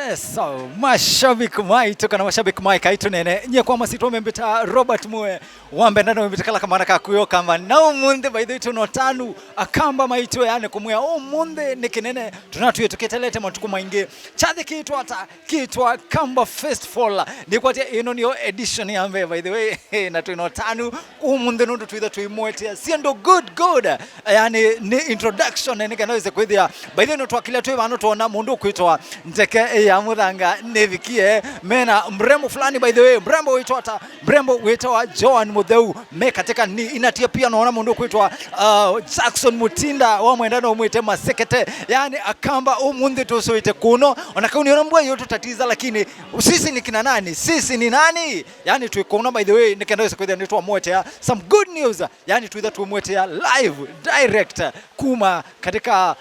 Yes, so mashabiki maitu kana mashabiki mai kaitu nene nye kwa masitu membeta Robert Mue wambe ndano membeta kala kama naka kuyo kama na umunde by the way tuno tanu akamba maitu yani kumwe umunde nikinene tunatu yetu ketelete matukuma inge chadhi kitwa Kamba Festival ni kwa tia ino niyo edition yambe by the way na tuno tanu umunde nundu tuitha tuimwetia siendo good yani ni introduction nikanaweze kwithia by the way notwakile tuwe vano tuona mundu kuitwa Ndeke ya Muthanga nevikie mena mrembo fulani by the way mrembo weitwa Joan Mutheu me katika ni inatia pia naona mundu kuitwa Jackson Mutinda wa mwendano umwite Masekete yani akamba umundi tusoite kuno onakauniona mbwa yote tatiza lakini sisi ni kina nani sisi ni nani yani tuikona by the way nikenda kwenda nitwa mwetea some good news yani tuitha tumwetea live direct kuma katika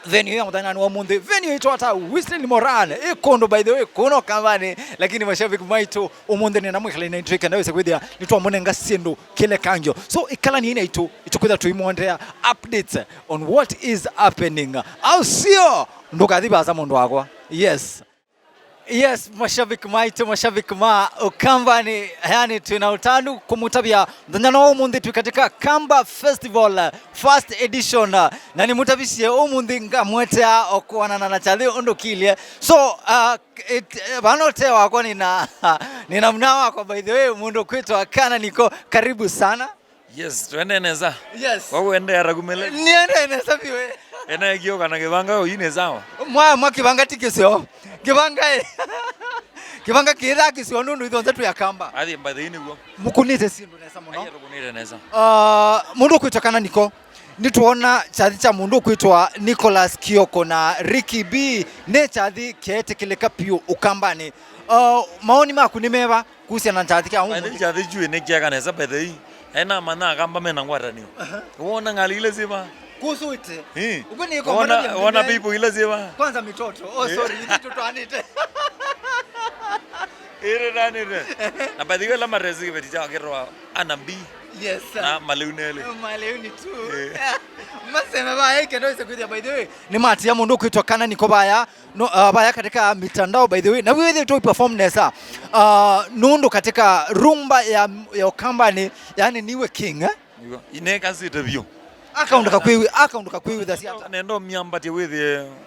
venue ya mudhanani wa munde venue ito hata Whistling Moran ikondo by the way kuno kambani lakini mashabiki maitu umunde ni namwikala ina intrika naweza kwithia nitwa munenga siendo kile kanjo so ikala ni ina ito kwithia tuimondea updates on what is happening au sio ndukathiba za mundu wakwa Yes, mashabiki maitu, mashabiki ma ukambani, yani tunautanu kumutabia mdanyana wa umundi katika Kamba Festival first edition na ni mutabishie umundi nga mwetea okuwana na chali undukilie so banote wako nina mnawa kwa by the way mundu kwetu kana niko karibu sana. Yes, tuende neza. Yes. Wako ende aragumele. Niende neza biwe. Ena gyo kana kibanga uyine zawa. Mwa kibanga tikisyo. Kibanga kira kisyo nundu ithonze tu ya Kamba. Athi by the iniguo. Mukunite sindu neza muno. Ayi rukunite neza. Mundu kwitokana niko nituona chathi cha mundu kwitwa Nicholas Kioko na Ricky B ne chathi keetikilika piu ukambani. Maoni maku ni meba kuhusiana na chathi kya mundu. Athi chathi juu ne kya kana saba the ena mana Kamba mena ngwata niyo. Uona ngalile ziba. Kuhusu ite. Ugoni iko wana people ile ziba. Kwanza mitoto. Sorry, you tuanite. Ere nani re. Na badhiga la marezi vetija kerwa anambi. Yes sir. Na maleunele. Maleuni tu. Masema baya kendo isekudia by the way. Ni mati ya mundu kuitokana niko baya baya katika mitandao by the way. Na wewe tu perform nesa. Nundu katika rumba ya Kambani yani niwe king Ine kasi tebio. Akaunduka kwiwi thasi hata. Nendo miambati with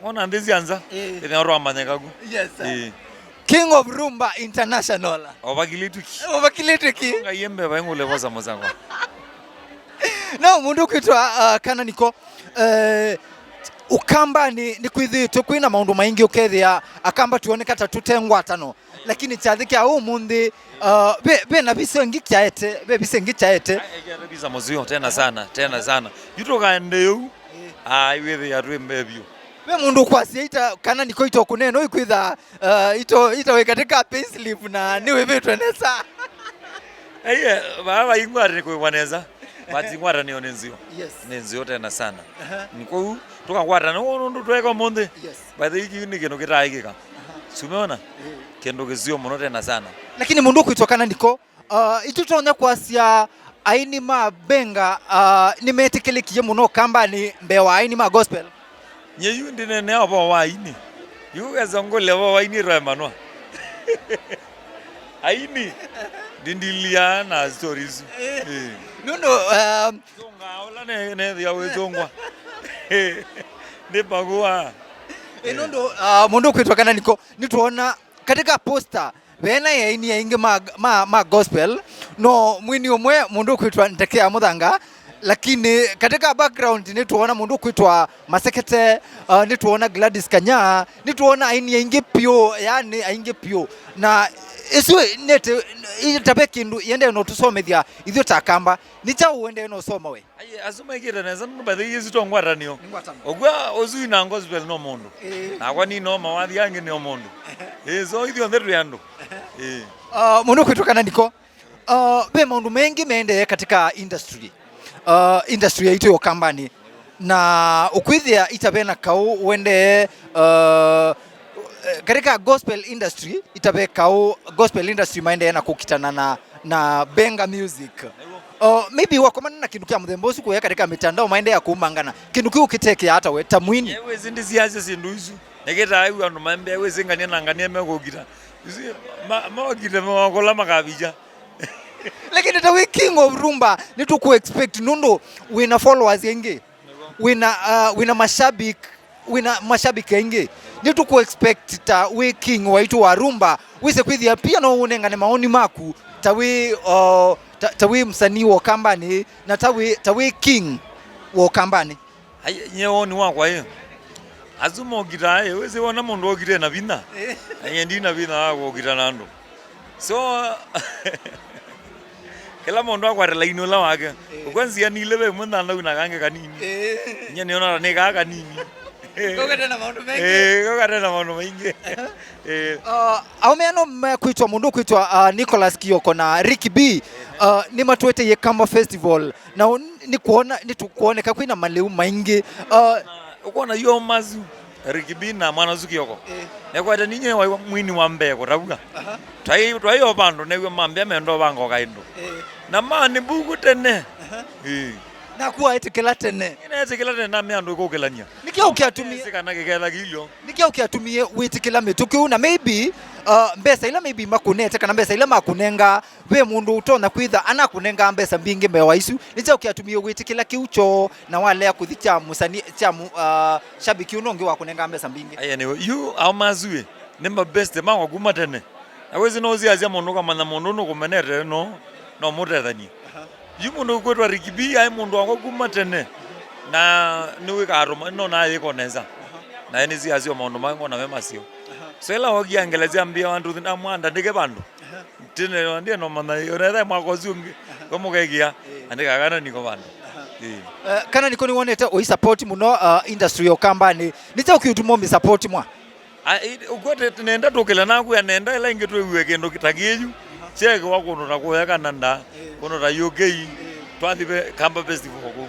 ona ndizi anza. Ine ro amanyakagu. Yes sir. King of Rumba International. Obakilituki. Ngayembe bayengule boza mozango. Na mundu kwitwa kana niko ukamba ni kwithi tukwina maundu maingi ukethia akamba tuone kata tutengwatano lakini chathike au mundi be na bisengi kyaete biza mozio tena sana yuto kaende yu withi ya rwembebio we mundu kwasi ita kana niko ito kuneno ikwitha ito we katika payslip na niwe vitu nesa baba ingwari ko waneza bati ngwara ni onenzio yes nenzio tena sana niko tukangwara no ndu tweka monde yes by the way ni kino kitaigika sumeona kendo kizio muno tena sana lakini mundu kwitokana niko itutonya kwasia aini mabenga nimetikilikie muno Kamba ni mbewa aini ma gospel nyeyu ndine ne abo waini yuga zongole abo waini remanwa aini dindilia na stories nuno zonga ola ne ya wezongwa ne bagua nuno mundu kwitokana niko nituona katika poster wena yaini yainge ma gospel no mwini omwe mundu kwitwa Ndeke ya Muthanga lakini katika background nituona mundu kwitwa Masekete nituona Gladys Kanya nituona aini yainge pio yani ainge pio na iswe nete itabekindu yende no tusomethia ithio ta Kamba nicha uende no soma we asoma ikira neza no bathe yesu to ngwaranio ogwa ozui na gospel no mundu na kwa ni no mawathi yange ni omundu so ithio nderu yandu mundu kwitokana niko be maundu mengi meende katika industry ya ito Kambani na ukwithia itabena kau wende katika gospel industry gospel industry maende na kukitana na benga music maybe wakomana na kindu kya muthemba usu kuya katika mitandao maende ya kumangana kindu kiu kiteke hata we tamwini yewe zindi ziaje sindu izu neketa ayu andu mambe wezengania nangania megogita magogita mewakola makabija lakini tawi king of rumba nitu ku expect nundo wina followers yenge wina mashabiki yenge nitu ku expect ta we king waitu wa rumba wise kwithia pia no unengane maoni maku tawi msanii wa kambani na tawi king wa kambani nyewoni wakwa hiyo azuma ogita weze wona mundu ogite na bina ndi na bina wako ogita nando so kila mundu akwarela inola wake kwanzia nilebe mwana na kange kanini nya niona ne ka kanini kokete na maundu mengi kokete na maundu mengi aumeno kwitwa mundu kwitwa Nicholas Kioko na Ricky B ni matwete ye Kamba Festival na ni tukuoneka kwina maleu maingi ukona yo mazu Ricky B na Mwanazu Kioko nekwata ninye mwini wa mbeko tabuga twayo bandu newe mambia mendo bango kaindo na mani bugu tene na kuwa etikela tene na miandu ikokelania nikia ukiatumie sikana kekela kilio nikia ukiatumie witikela mitukiu na maybe mbesa ila maybe makunete kana mbesa ila makunenga we mundu utona kwitha ana kunenga mbesa mbingi mewa isu nikia ukiatumie witikela kiucho na wale ya kuthicha musani cha shabiki unongi wa kunenga mbesa mbingi anyway you amazue nemba best mangwa kuma tene awezi nozi azia mundu kama na mundu no kumenete no mutethani yumundu kwetwa Ricky B ai mundu wako kuma tene na niwe karoma no na yiko neza na eni zi azio mundu mango na mema sio so ela ogiangelezia mbia wandu na mwanda ndike bandu tene ndiye no mana yora mwako zungi komugegia andika kana niko bandu kana niko ni wonete o support muno industry yo kambani nita ukiutumo mi support mwa ugote nenda tokela naku ya nenda ela ingetwe wekendo kitagiyu cheke wakono na koyaka nanda kono ra UK twathibe Kamba Festival ko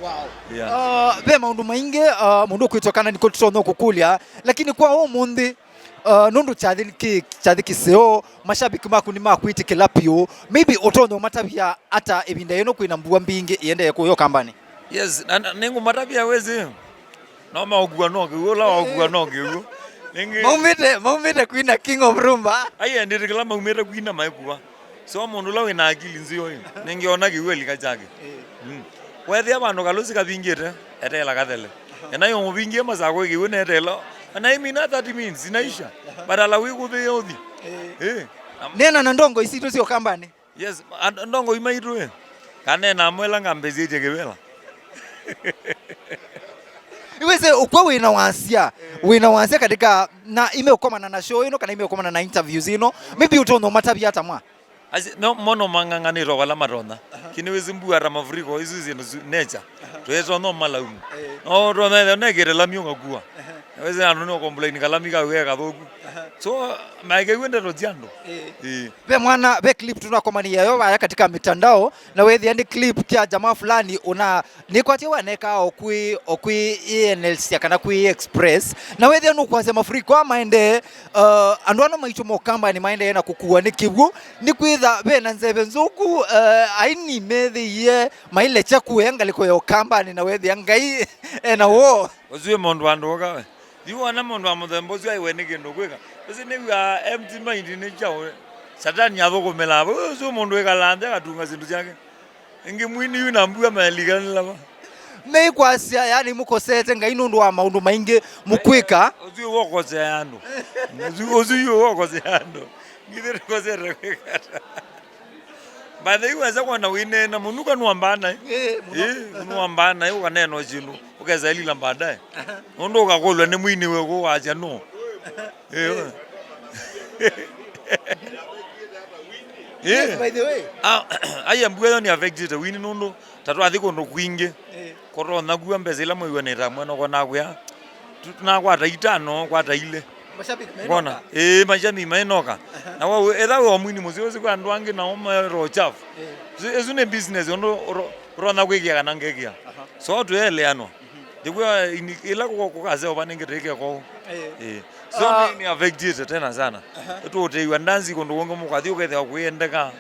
wow be maundu maingi mundu kwitokana niko tutono kukulia lakini kwa o mundi nundu chathi kiseo mashabiki maku ni makwitikila pio maybe otono matabia ata ebinda yeno kwina mbua mbingi iende kuyo kambani yes nengu matabia wezi no maugua no kiula waugua no kiu maumite kwina king of rumba aya ndirikala maumite kwina maikuwa so mundu la wina akili nzio hiyo ningiona kiweli kachake wethi abandu kalusi kabingite etela kathele enayo mubingie mazako kiwene etela na imina 30 minutes inaisha badala wikuthi yothi nena na ndongo isitu sio kambani yes ndongo imaitu kanena mwela ngambezi jekebela iweze ukwa wina wansia katika na imekomana na show ino kana imekomana na interviews ino maybe utono matabia tamwa no mono manganganiro wala maronda kiniwezi mbuara mafuriko hizo zino nature twezo no malaumu no rona negere lamyonga kuwa wezi anu no complain kalamika wega thogu so maige kwenda rojiando be mwana be clip tunakomania yo ya katika mitandao na wethi andi clip kya jamaa fulani una nikwatie waneka okwi ENLC kana kui express na wethi anu kwa sema mafuriko amaende andwana maichomo kamba ni maende yana kukua nikibu ni kwitha be na nzebe nzuku aini methi ye maile chakuenga liko yo kamba ni na wethi angai na wo ozwe mondu andoka diwa na mundu amuthembo zwa iwe nikindu kwika ese ni wa empty mind ni chawe satani yabo melabo zo mundu ekalanda katunga zindu chake ingi mwini yuna mbuga maligana laba mei kwasia yani mukosete ngai nundu wa maundu maingi mukwika ozwe wokose yandu ozwe wokose yandu ngire kosere kwika baadhi weza kuona wine na munuka nuambana nuambana yo kaneno jinu ukeza ilila baadaye ndo ukakolwa ni mwini weko wacha no by the way aya mbuyo ni affected wini nundo tatu athiko ndo kwinge korona kuwa mbezela mwiwe ni ramwe no kona kwa tunakwata itano kwata ile mashabiki kona mashabiki mainoka na wewe etha we mwini muzio zikwa ndo ange na oma ro chafu ezune business ndo rona kwikia kana ngekia so tuele ano dikwa ila kukaze obanengireke ko so ni affected tena sana tuteiwa ndanzi kondo wongo mukathi ukethe kuendeka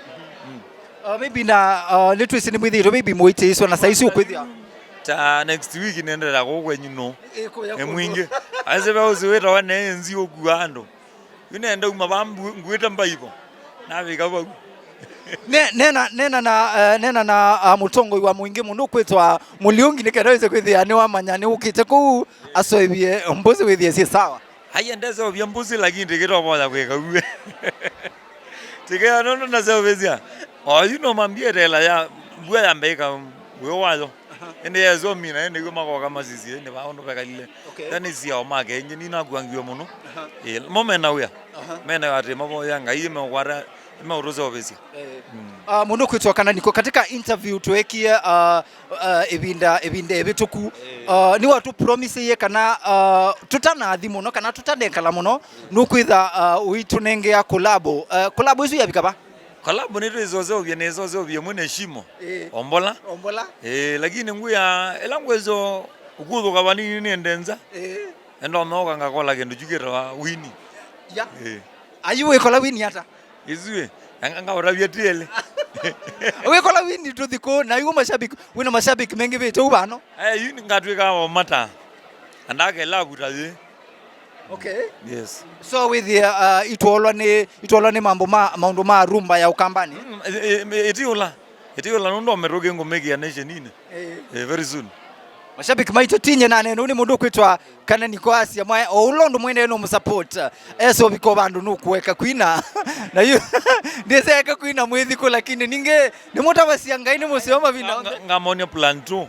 maybe na literacy ni mwithiro maybe moite iso na saisi ukwithia ta next week nendera ko kwenyu no mwingi Asebe usiweta wane enzi okuando. Unaenda umabambu ngweta mbaibo. Na bikaba. nena na mutongo wa mwingi mundu kwitwa muliungi nikereze kwithia ni wamanyani ukite ku asoibie mbuzi withie si sawa. Haya ndezo bya mbuzi lakini ndikiro boya kweka uwe. Tige nono na zobezia. Oyuno mambie rela ya bwa ya mbeka wewe wazo. Ende yazo mina ende ko makoka masisi ende baondo bekalile. Tani sia omage nyini na gwangio muno. Momena uya. Mena ate mabo yanga yime kwara imeoroza obesi. Mundu kwitwa kana niko katika interview tuekie ebinda ebituku ni watu promise ye kana tutana thimu no kana tutanekala muno nukwitha uitunenge ya collab isu yabikaba collab ni rezozo byenezo bye mune shimo ombola lakini nguya elangwezo ukudho kabani ni endenza endo noka ngakola kendo jukira wini ayiwe kola wini hata izwe anga orabia tiele we kola wini tuthiko na yuko mashabiki wina mashabiki mengi beto ubano yuni ngatwika wa mata andake la kutaye. Okay, yes, so with the itwolwa ni maundu ma rumba ya ukambani etiola ndo meroge ngomegi ya nation ine very soon mashabiki maito tinye na neno ni mundu kwitwa kana niko Asia mwa ulondo mwene no musupport eso biko bandu nukuweka kwina na yu ndeze eka kwina mwithi ko lakini ninge ni mutawasi ngaini musioma vina ngamonia plan 2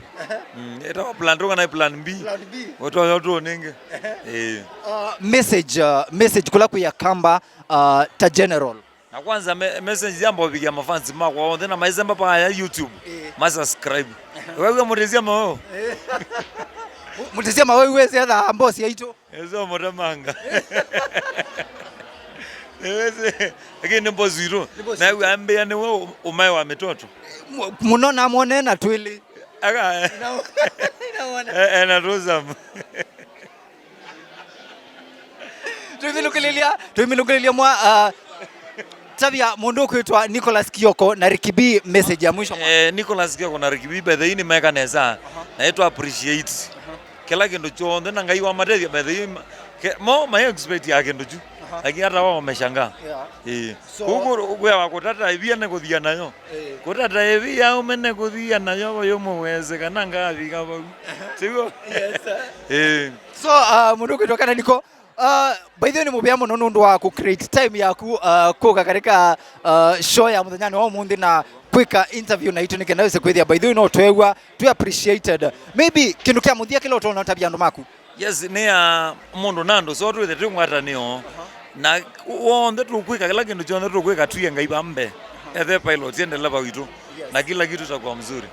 eta plan 2 kana plan B watu nenge message kula ku ya kamba ta general na kwanza message jambo bigia mafansi makwa on thena maizemba pa ya YouTube ma subscribe wewe mutezia mao mutezia mao wezi hata ambosi yaito ezo motamanga eweze lakini mbo zero na wewe ambia ni wewe umai wa mitoto munona muone na twili aga inaona na rozam tuimilukilia mwa tabia mundu kwitwa Nicholas Kioko na Ricky B message ya mwisho Nicholas Kioko na Ricky B by the in meka neza na to appreciate kila kindu chonde na ngai wa materia by the mo my expect yake ndu chu lakini hata wao wameshangaa huko kwa wakutata hivi na kuthia nayo kutata hivi au mene kuthia nayo yo muweze kana ngavi kama sio so mundu kwitwa kana niko by the way ni mubia muno nundu wa ku create time yaku kuka katika show ya muthanyani wa mundi na kwika interview na itu nikenaweza kwithia by the way no twegwa tu appreciated maybe kindu kia muthia kile utona tabia ndo maku yes ni ya mundu nando so tu the ngwata niyo na wonde tu kwika kila kindu chonde tu kwika tu yenga ibambe the pilot yende lava witu na kila kitu takuwa mzuri.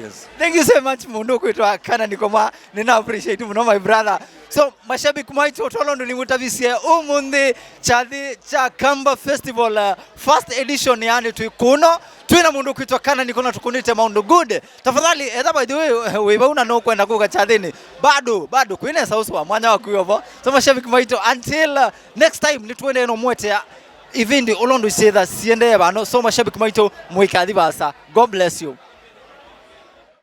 Yes. Thank you so much mundu kwitwa kana nikoma nina appreciate muno my brother. So mashabiki maitu otolondo nimutavisie umundi chathi cha Kamba Festival first edition yani tuikuno twina mundu kwitwa kana nikona tukunite maundu good. Tafadhali etha by the way wewe una no kwenda kuka chathini bado kwine sauce wa mwanya wa kuyovo. So mashabiki maitu until next time nitwende no mwete ivindi olondo isetha siende bano so mashabiki maitu mwikathi basa. God bless you.